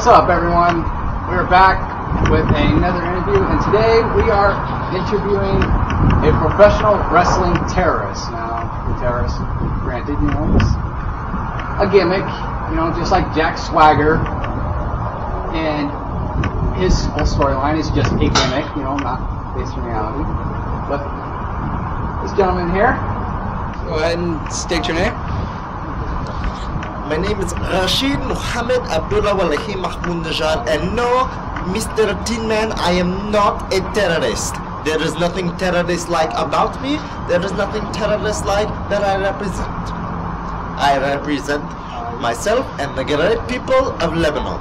What's up, everyone? We're back with another interview, and today we are interviewing a professional wrestling terrorist. Now, the terrorist, granted, is a gimmick, just like Jack Swagger, and his whole storyline is just a gimmick, not based on reality. But this gentleman here, go ahead and state your name. My name is Raccid Najjar, and no, Mr. Tin Man, I am not a terrorist. There is nothing terrorist-like about me. There is nothing terrorist-like that I represent. I represent myself and the great people of Lebanon.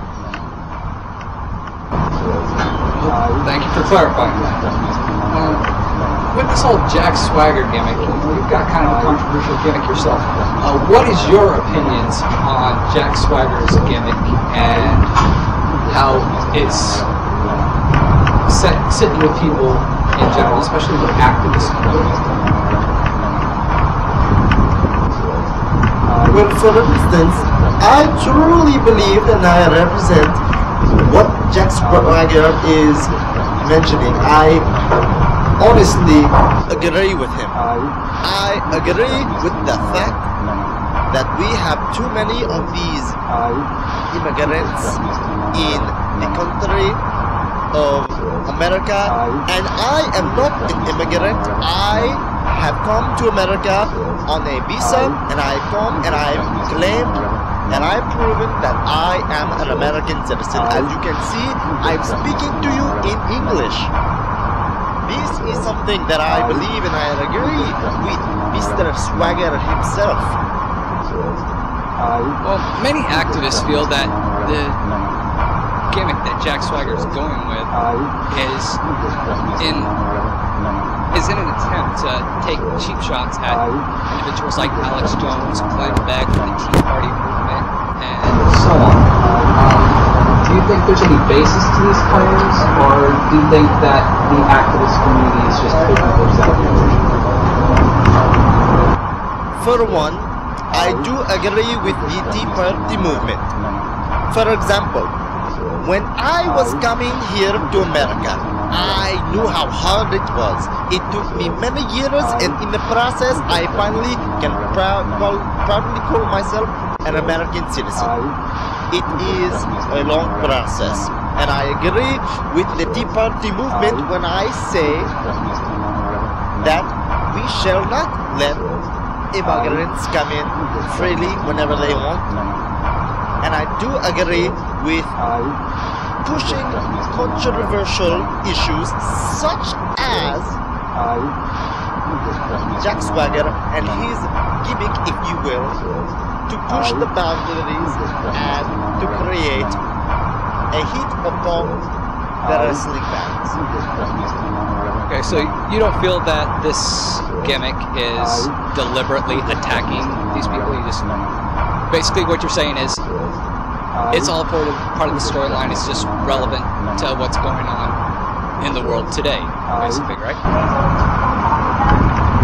Thank you for clarifying that. With this whole Jack Swagger gimmick, you've got kind of a controversial gimmick yourself. What is your opinions on Jack Swagger's gimmick and how it's sitting with people in general, especially with activists? Well, for instance, I truly believe and I represent what Jack Swagger is mentioning. I honestly agree with him. I agree with the fact that we have too many of these immigrants in the country of America, and I am not an immigrant. I have come to America on a visa, and I come and I've claimed and I've proven that I am an American citizen. As you can see, I'm speaking to you in English. This is something that I believe and I agree with Mr. Swagger himself. Well, many activists feel that the gimmick that Jack Swagger is going with is in an attempt to take cheap shots at individuals like Alex Jones, Glenn Beck, the Tea Party movement, and so on. Do you think there's any basis to these claims, or do you think that the activist community is just taking themselves? For one, I do agree with the Tea Party movement. For example, when I was coming here to America, I knew how hard it was. It took me many years, and in the process, I finally can proudly call myself an American citizen. It is a long process, and I agree with the Tea Party movement when I say that we shall not let immigrants come in freely whenever they want. And I do agree with pushing controversial issues such as Jack Swagger and his gimmick, if you will, to push the boundaries and to create a heat upon the wrestling fans. Okay, so you don't feel that this gimmick is deliberately attacking these people? You just basically what you're saying is it's all part of the storyline. It's just relevant to what's going on in the world today, basically, right?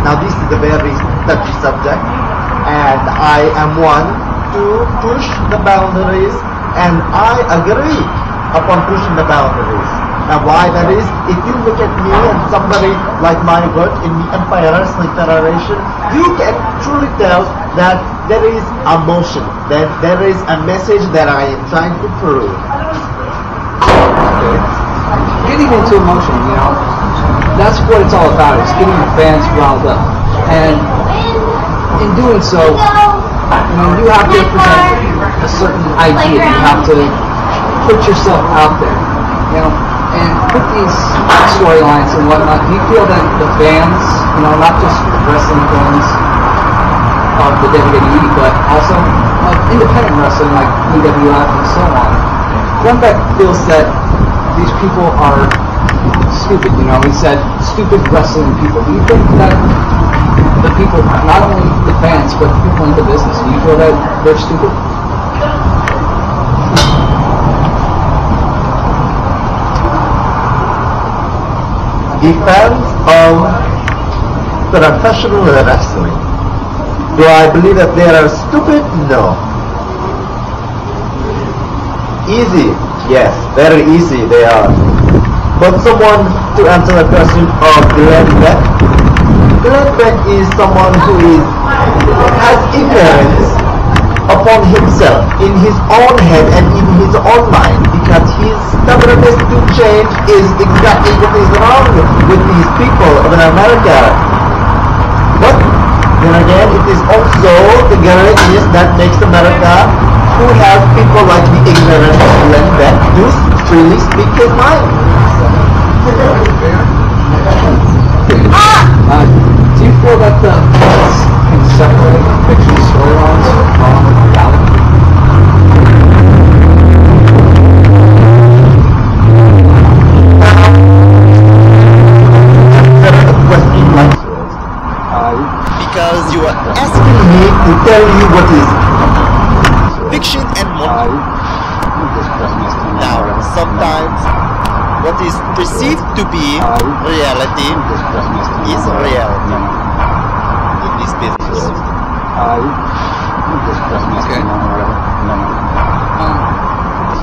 Now this is a very touchy subject, and I am one to push the boundaries, and I agree upon pushing the boundaries. And why that is, if you look at me and somebody like my work in the Empire Wrestling Federation, you can truly tell that there is a motion, that there is a message that I am trying to prove. Getting into emotion, that's what it's all about. It's getting the fans riled up. And in doing so, you have to present a certain idea. You have to put yourself out there, and with these storylines and whatnot, do you feel that the fans, not just wrestling fans of the WWE, but also independent wrestling like WWF and so on, one that feels that these people are stupid, he said stupid wrestling people. Do you think that the people, not only the fans, but the people in the business, do you feel that they're stupid? The fans of professional wrestling, do I believe that they are stupid? No. Easy. Yes, very easy they are. But someone to answer the question of Glenn Beck. Glenn Beck is someone who has ignorance upon himself, in his own head and in his own mind, because his stubbornness to change is exactly what is wrong with these people of America. But then again, it is also the greatness that makes America, who has people like the ignorant Glenn Beck to freely speak his mind. Do you feel that the press can separate fiction storylines from reality? Because you are asking me to tell you what is fiction and what now sometimes what is perceived to be reality is reality in this business. Okay.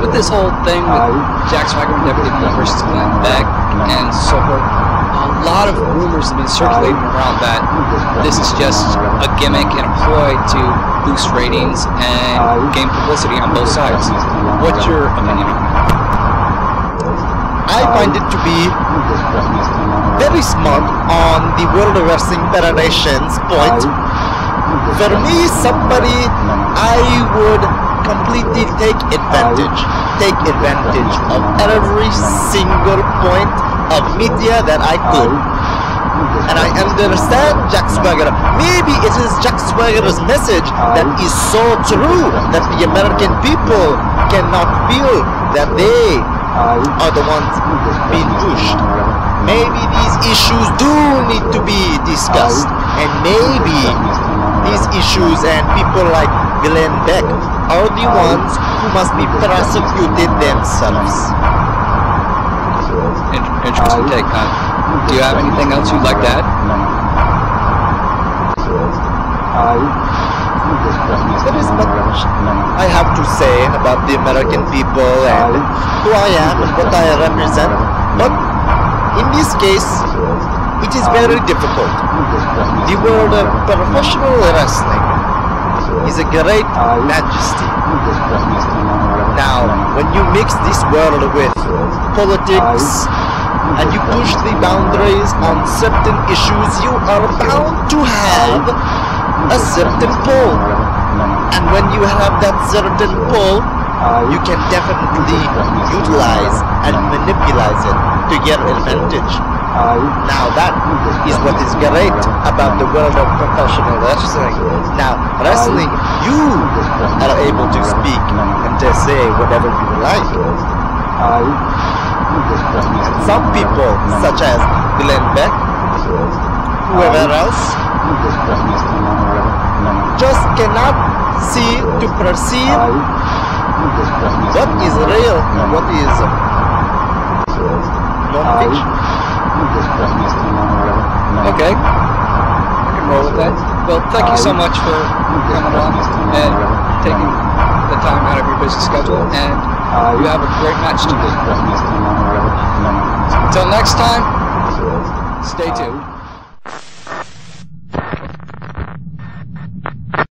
With this whole thing with Jack Swagger and WWE versus Glenn Beck and so forth, a lot of rumors have been circulating around that this is just a gimmick and a ploy to boost ratings and gain publicity on both sides. What's your opinion on that? I find it to be very smart on the World Wrestling Federation's point. For me, somebody I would completely take advantage of every single point of media that I could. And I understand Jack Swagger. Maybe it is Jack Swagger's message that is so true that the American people cannot feel that they are the ones being pushed. Maybe these issues do need to be discussed, and maybe these issues and people like Glenn Beck are the ones who must be prosecuted themselves. Interesting take, huh? Do you have anything else you'd like to add? There is much I have to say about the American people and who I am and what I represent, but in this case, it is very difficult. The world of professional wrestling is a great majesty. Now, when you mix this world with politics and you push the boundaries on certain issues, you are bound to have a certain pull. And when you have that certain pull, you can definitely utilize and manipulate it to get advantage. Now that is what is great about the world of professional wrestling. Now, wrestling, you are able to speak and to say whatever you like. And some people, such as Glenn Beck, whoever else, just cannot see to perceive what is real and what is non-fiction. Okay, I can roll with that. Well, thank you so much for coming on and taking the time out of your busy schedule, and you have a great match tonight. Until next time, stay tuned.